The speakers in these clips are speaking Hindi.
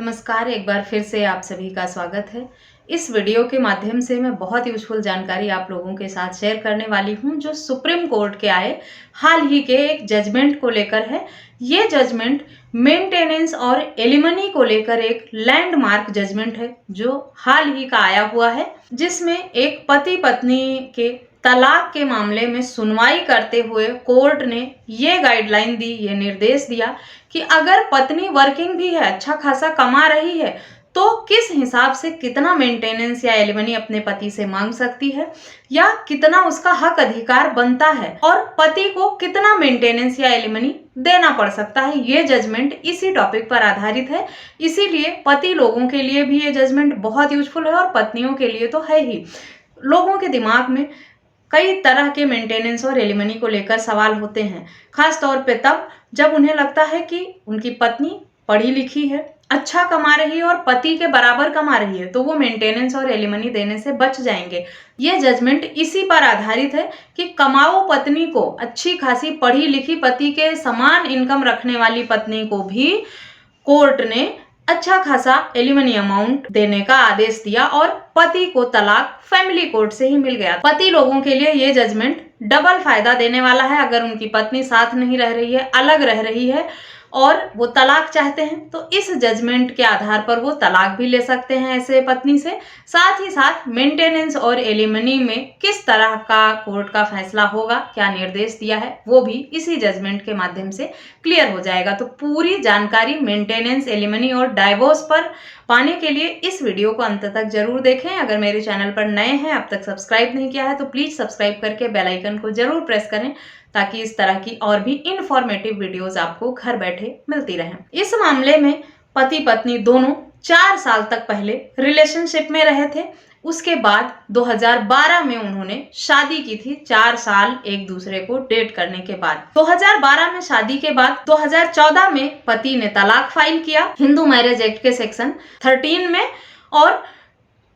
नमस्कार, एक बार फिर से आप सभी का स्वागत है। इस वीडियो के माध्यम से मैं बहुत यूज़फुल जानकारी आप लोगों के साथ शेयर करने वाली हूं, जो सुप्रीम कोर्ट के आए हाल ही के एक जजमेंट को लेकर है। ये जजमेंट मेंटेनेंस और एलिमनी को लेकर एक लैंडमार्क जजमेंट है, जो हाल ही का आया हुआ है, जिसमें एक पति पत्नी के तलाक के मामले में सुनवाई करते हुए कोर्ट ने ये गाइडलाइन दी, ये निर्देश दिया कि अगर पत्नी वर्किंग भी है, अच्छा खासा कमा रही है, तो किस हिसाब से कितना मेंटेनेंस या एलिमनी अपने पति से मांग सकती है, या कितना उसका हक अधिकार बनता है, और पति को कितना मेंटेनेंस या एलिमनी देना पड़ सकता है। ये जजमेंट इसी टॉपिक पर आधारित है, इसीलिए पति लोगों के लिए भी ये जजमेंट बहुत यूजफुल है और पत्नियों के लिए तो है ही। लोगों के दिमाग में कई तरह के मेंटेनेंस और एलिमनी को लेकर सवाल होते हैं, खास तौर पे तब जब उन्हें लगता है कि उनकी पत्नी पढ़ी लिखी है, अच्छा कमा रही है और पति के बराबर कमा रही है, तो वो मेंटेनेंस और एलिमनी देने से बच जाएंगे। ये जजमेंट इसी पर आधारित है कि कमाऊ पत्नी को, अच्छी खासी पढ़ी लिखी पति के समान इनकम रखने वाली पत्नी को भी कोर्ट ने अच्छा खासा एलिमनी अमाउंट देने का आदेश दिया और पति को तलाक फैमिली कोर्ट से ही मिल गया। पति लोगों के लिए ये जजमेंट डबल फायदा देने वाला है। अगर उनकी पत्नी साथ नहीं रह रही है, अलग रह रही है और वो तलाक चाहते हैं, तो इस जजमेंट के आधार पर वो तलाक भी ले सकते हैं ऐसे पत्नी से। साथ ही साथ मेंटेनेंस और एलिमनी में किस तरह का कोर्ट का फैसला होगा, क्या निर्देश दिया है, वो भी इसी जजमेंट के माध्यम से क्लियर हो जाएगा। तो पूरी जानकारी मेंटेनेंस, एलिमनी और डाइवोर्स पर पाने के लिए इस वीडियो को अंत तक जरूर देखें। अगर मेरे चैनल पर नए हैं, अब तक सब्सक्राइब नहीं किया है, तो प्लीज सब्सक्राइब करके बेल आइकन को जरूर प्रेस करें, ताकि इस तरह की और भी इन्फॉर्मेटिव वीडियोस आपको घर बैठे मिलती रहें। इस मामले में पति पत्नी दोनों 4 साल तक पहले रिलेशनशिप में रहे थे। उसके बाद 2012 में उन्होंने शादी की थी, 4 साल एक दूसरे को डेट करने के बाद। 2012 में शादी के बाद 2014 में पति ने तलाक फाइल किया हिंदू मैरिज एक्ट के सेक्शन 13 में, और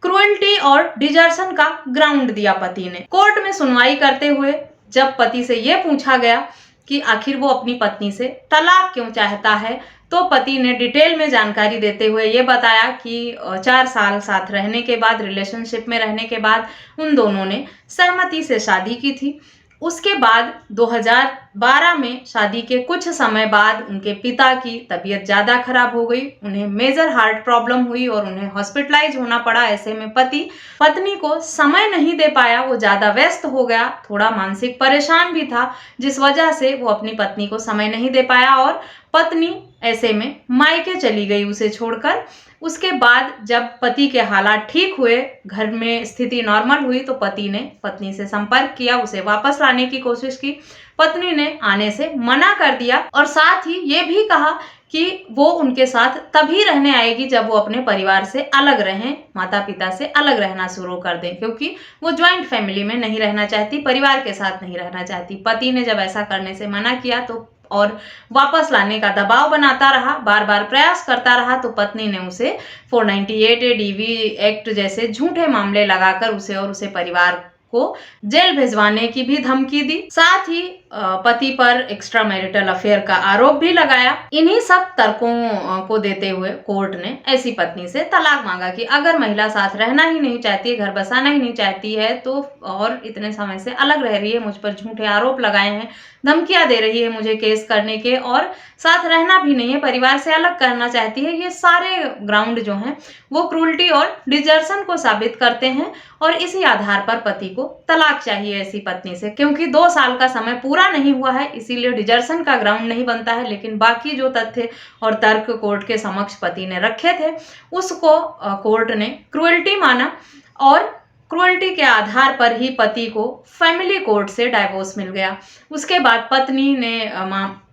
क्रूएल्टी और डिजर्शन का ग्राउंड दिया पति ने। कोर्ट में सुनवाई करते हुए जब पति से यह पूछा गया कि आखिर वो अपनी पत्नी से तलाक क्यों चाहता है, तो पति ने डिटेल में जानकारी देते हुए ये बताया कि 4 साल साथ रहने के बाद, रिलेशनशिप में रहने के बाद उन दोनों ने सहमति से शादी की थी। उसके बाद 2012 में शादी के कुछ समय बाद उनके पिता की तबीयत ज़्यादा खराब हो गई, उन्हें मेजर हार्ट प्रॉब्लम हुई और उन्हें हॉस्पिटलाइज होना पड़ा। ऐसे में पति पत्नी को समय नहीं दे पाया, वो ज़्यादा व्यस्त हो गया, थोड़ा मानसिक परेशान भी था, जिस वजह से वो अपनी पत्नी को समय नहीं दे पाया और पत्नी ऐसे में मायके चली गई उसे छोड़कर। उसके बाद जब पति के हालात ठीक हुए, घर में स्थिति नॉर्मल हुई, तो पति ने पत्नी से संपर्क किया, उसे वापस लाने की कोशिश की। पत्नी ने आने से मना कर दिया और साथ ही ये भी कहा कि वो उनके साथ तभी रहने आएगी जब वो अपने परिवार से अलग रहें, माता पिता से अलग रहना शुरू कर दें, क्योंकि वो ज्वाइंट फैमिली में नहीं रहना चाहती, परिवार के साथ नहीं रहना चाहती। पति ने जब ऐसा करने से मना किया तो और वापस लाने का दबाव बनाता रहा, बार बार प्रयास करता रहा, तो पत्नी ने उसे 498 डीवी एक्ट जैसे झूठे मामले लगाकर उसे और उसे परिवार को जेल भिजवाने की भी धमकी दी। साथ ही पति पर एक्स्ट्रा मैरिटल अफेयर का आरोप भी लगाया। इन्हीं सब तर्कों को देते हुए कोर्ट ने ऐसी पत्नी से तलाक मांगा कि अगर महिला साथ रहना ही नहीं चाहती है, घर बसाना ही नहीं चाहती है, तो और इतने समय से अलग रह रही है, मुझ पर झूठे आरोप लगाए हैं, धमकियां दे रही है मुझे केस करने के, और साथ रहना भी नहीं है, परिवार से अलग करना चाहती है, ये सारे ग्राउंड जो हैं वो क्रूल्टी और डिजर्शन को साबित करते हैं। और इसी आधार पर पति को तलाक चाहिए ऐसी पत्नी से, क्योंकि 2 साल का समय पूरा नहीं हुआ है, इसीलिए डिजर्शन का ग्राउंड नहीं बनता है। लेकिन बाकी जो तथ्य और तर्क कोर्ट के समक्ष पति ने रखे थे, उसको कोर्ट ने क्रूएल्टी माना और क्रूएल्टी के आधार पर ही पति को फैमिली कोर्ट से डाइवोर्स मिल गया। उसके बाद पत्नी ने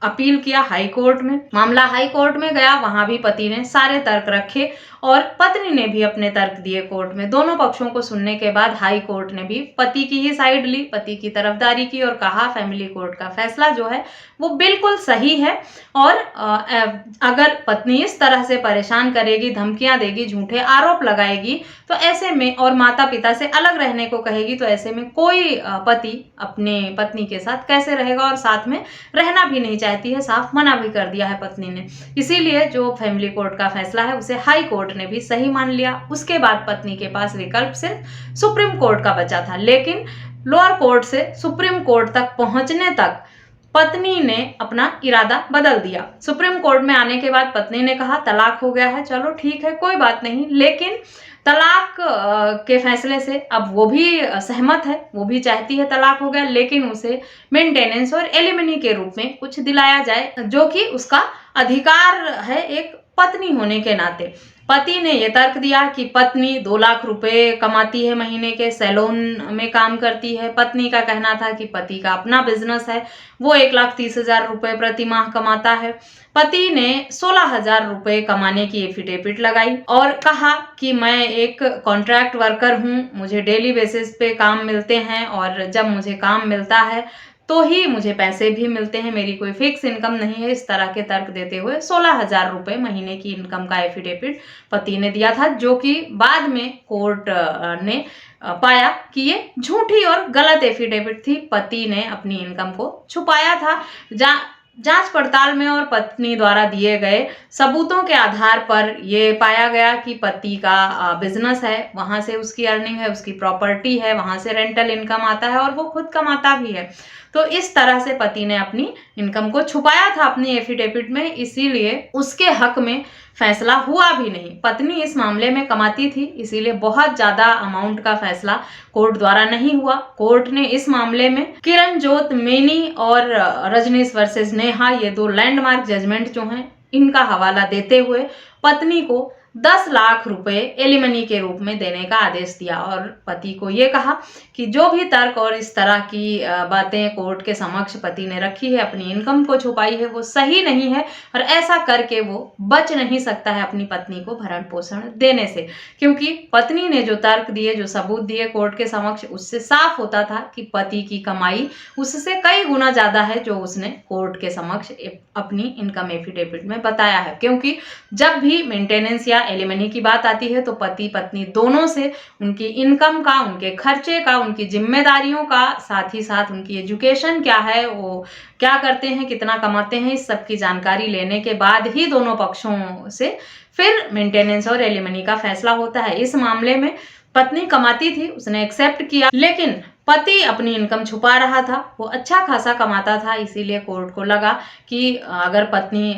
अपील किया हाई कोर्ट में, मामला हाई कोर्ट में गया, वहां भी पति ने सारे तर्क रखे और पत्नी ने भी अपने तर्क दिए कोर्ट में। दोनों पक्षों को सुनने के बाद हाई कोर्ट ने भी पति की ही साइड ली, पति की तरफदारी की और कहा फैमिली कोर्ट का फैसला जो है वो बिल्कुल सही है, और अगर पत्नी इस तरह से परेशान करेगी, धमकियां देगी, झूठे आरोप लगाएगी, तो ऐसे में और माता पिता से अलग रहने को कहेगी, तो ऐसे में कोई पति अपने पत्नी के साथ कैसे रहेगा और साथ में रहना भी नहीं चाहेगा। चाहती है, साफ मना भी कर दिया है पत्नी ने। इसीलिए जो फैमिली कोर्ट का फैसला है उसे हाई कोर्ट ने भी सही मान लिया। उसके बाद पत्नी के पास विकल्प सिर्फ सुप्रीम कोर्ट का बचा था, लेकिन लोअर कोर्ट से सुप्रीम कोर्ट तक पहुंचने तक पत्नी ने अपना इरादा बदल दिया। सुप्रीम कोर्ट में आने के बाद पत्नी ने कहा तलाक हो गया है, चलो ठीक है कोई बात नहीं, लेकिन तलाक के फैसले से अब वो भी सहमत है, वो भी चाहती है तलाक हो गया, लेकिन उसे मेंटेनेंस और एलिमनी के रूप में कुछ दिलाया जाए, जो कि उसका अधिकार है एक पत्नी होने के नाते। पति ने यह तर्क दिया कि पत्नी 2 लाख रुपए कमाती है महीने के, सैलून में काम करती है। पत्नी का कहना था कि पति का अपना बिजनेस है, वो 1,30,000 रुपए प्रति माह कमाता है। पति ने 16,000 रुपए कमाने की एफिडेविट लगाई और कहा कि मैं एक कॉन्ट्रैक्ट वर्कर हूँ, मुझे डेली बेसिस पे काम मिलते हैं और जब मुझे काम मिलता है तो ही मुझे पैसे भी मिलते हैं, मेरी कोई फिक्स इनकम नहीं है। इस तरह के तर्क देते हुए 16,000 रुपए महीने की इनकम का एफिडेविट पति ने दिया था, जो कि बाद में कोर्ट ने पाया कि ये झूठी और गलत एफिडेविट थी। पति ने अपनी इनकम को छुपाया था। जांच पड़ताल में और पत्नी द्वारा दिए गए सबूतों के आधार पर यह पाया गया कि पति का बिजनेस है, वहां से उसकी अर्निंग है, उसकी प्रॉपर्टी है, वहां से रेंटल इनकम आता है और वो खुद कमाता भी है। तो इस तरह से पति ने अपनी इनकम को छुपाया था अपनी एफिडेविट में, इसीलिए उसके हक में फैसला हुआ भी नहीं। पत्नी इस मामले में कमाती थी, इसीलिए बहुत ज्यादा अमाउंट का फैसला कोर्ट द्वारा नहीं हुआ। कोर्ट ने इस मामले में किरणजोत मेनी और रजनीश वर्सेस नेहा, ये 2 लैंडमार्क जजमेंट जो हैं, इनका हवाला देते हुए पत्नी को 10 लाख रुपए एलिमनी के रूप में देने का आदेश दिया और पति को ये कहा कि जो भी तर्क और इस तरह की बातें कोर्ट के समक्ष पति ने रखी है, अपनी इनकम को छुपाई है, वो सही नहीं है और ऐसा करके वो बच नहीं सकता है अपनी पत्नी को भरण पोषण देने से, क्योंकि पत्नी ने जो तर्क दिए, जो सबूत दिए कोर्ट के समक्ष, उससे साफ होता था कि पति की कमाई उससे कई गुना ज्यादा है, जो उसने कोर्ट के समक्ष अपनी इनकम एफिडेविट में बताया है। क्योंकि जब भी मेंटेनेंस या एलिमनी की बात आती है तो पति पत्नी दोनों से उनकी इनकम का, उनके खर्चे का, उनकी जिम्मेदारियों का, साथ ही साथ उनकी एजुकेशन क्या है, वो क्या करते हैं, कितना कमाते हैं, इस सब की जानकारी लेने के बाद ही दोनों पक्षों से फिर मेंटेनेंस और एलिमनी का फैसला होता है। इस मामले में पत्नी कमाती थी, उसने एक्सेप्ट किया, लेकिन पति अपनी इनकम छुपा रहा था, वो अच्छा खासा कमाता था। इसीलिए कोर्ट को लगा कि अगर पत्नी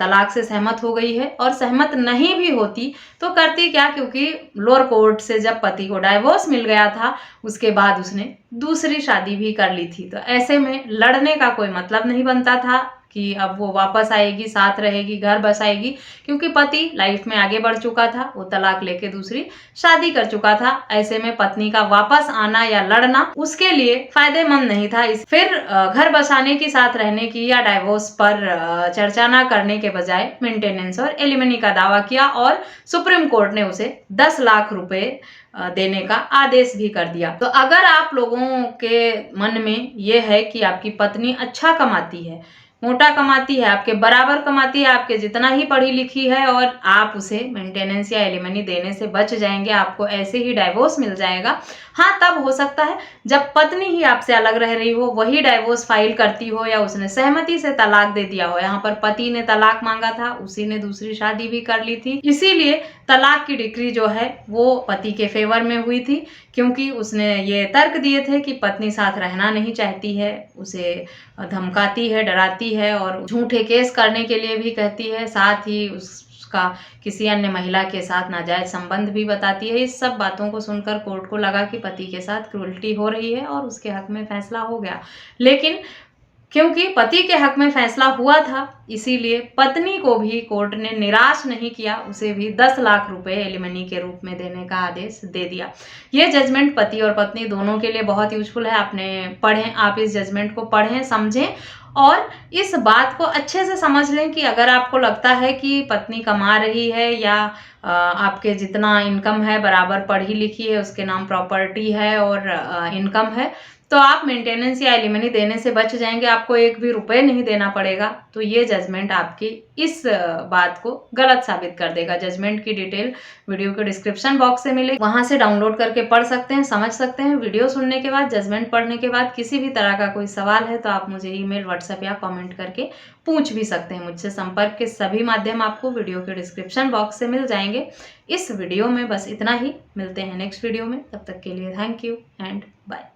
तलाक से सहमत हो गई है और सहमत नहीं भी होती तो करती क्या, क्योंकि लोअर कोर्ट से जब पति को डाइवोर्स मिल गया था उसके बाद उसने दूसरी शादी भी कर ली थी। तो ऐसे में लड़ने का कोई मतलब नहीं बनता था कि अब वो वापस आएगी, साथ रहेगी, घर बसाएगी, क्योंकि पति लाइफ में आगे बढ़ चुका था, वो तलाक लेके दूसरी शादी कर चुका था। ऐसे में पत्नी का वापस आना या लड़ना उसके लिए फायदेमंद नहीं था। फिर घर बसाने की, साथ रहने की या डाइवोर्स पर चर्चा न करने के बजाय मेंटेनेंस और एलिमनी का दावा किया और सुप्रीम कोर्ट ने उसे 10 लाख रुपए देने का आदेश भी कर दिया। तो अगर आप लोगों के मन में ये है कि आपकी पत्नी अच्छा कमाती है, मोटा कमाती है, आपके बराबर कमाती है, आपके जितना ही पढ़ी लिखी है, और आप उसे मेंटेनेंस या एलिमनी देने से बच जाएंगे, आपको ऐसे ही डाइवोर्स मिल जाएगा, हाँ तब हो सकता है जब पत्नी ही आपसे अलग रह रही हो, वही डाइवोर्स फाइल करती हो या उसने सहमति से तलाक दे दिया हो। यहाँ पर पति ने तलाक मांगा था, उसी ने दूसरी शादी भी कर ली थी, इसीलिए तलाक की डिक्री जो है वो पति के फेवर में हुई थी, क्योंकि उसने ये तर्क दिए थे कि पत्नी साथ रहना नहीं चाहती है, उसे धमकाती है, डराती है और झूठे केस करने के लिए भी कहती है, साथ ही उसका किसी अन्य महिला के साथ नाजायज संबंध भी बताती है। इस सब बातों को सुनकर कोर्ट को लगा कि पति के साथ क्रूरल्टी हो रही है और उसके हक में फैसला हो गया। लेकिन क्योंकि पति के हक में फैसला हुआ था, इसीलिए पत्नी को भी कोर्ट ने निराश नहीं किया, उसे भी 10 लाख रुपए एलिमनी के रूप में देने का आदेश दे दिया। ये जजमेंट पति और पत्नी दोनों के लिए बहुत यूजफुल है। आप इस जजमेंट को पढ़ें, समझें और इस बात को अच्छे से समझ लें कि अगर आपको लगता है कि पत्नी कमा रही है या आपके जितना इनकम है, बराबर पढ़ी लिखी है, उसके नाम प्रॉपर्टी है और इनकम है, तो आप मेंटेनेंस या एलिमनी देने से बच जाएंगे, आपको एक भी रुपए नहीं देना पड़ेगा। तो ये जजमेंट आपकी इस बात को गलत साबित कर देगा। जजमेंट की डिटेल वीडियो के डिस्क्रिप्शन बॉक्स से मिलेगी, वहां से डाउनलोड करके पढ़ सकते हैं, समझ सकते हैं। वीडियो सुनने के बाद, जजमेंट पढ़ने के बाद किसी भी तरह का कोई सवाल है तो आप मुझे ईमेल, व्हाट्सएप या कमेंट करके पूछ भी सकते हैं मुझसे। संपर्क के सभी माध्यम आपको वीडियो के डिस्क्रिप्शन बॉक्स से मिल जाएंगे। इस वीडियो में बस इतना ही, मिलते हैं नेक्स्ट वीडियो में। तब तक के लिए थैंक यू एंड बाय।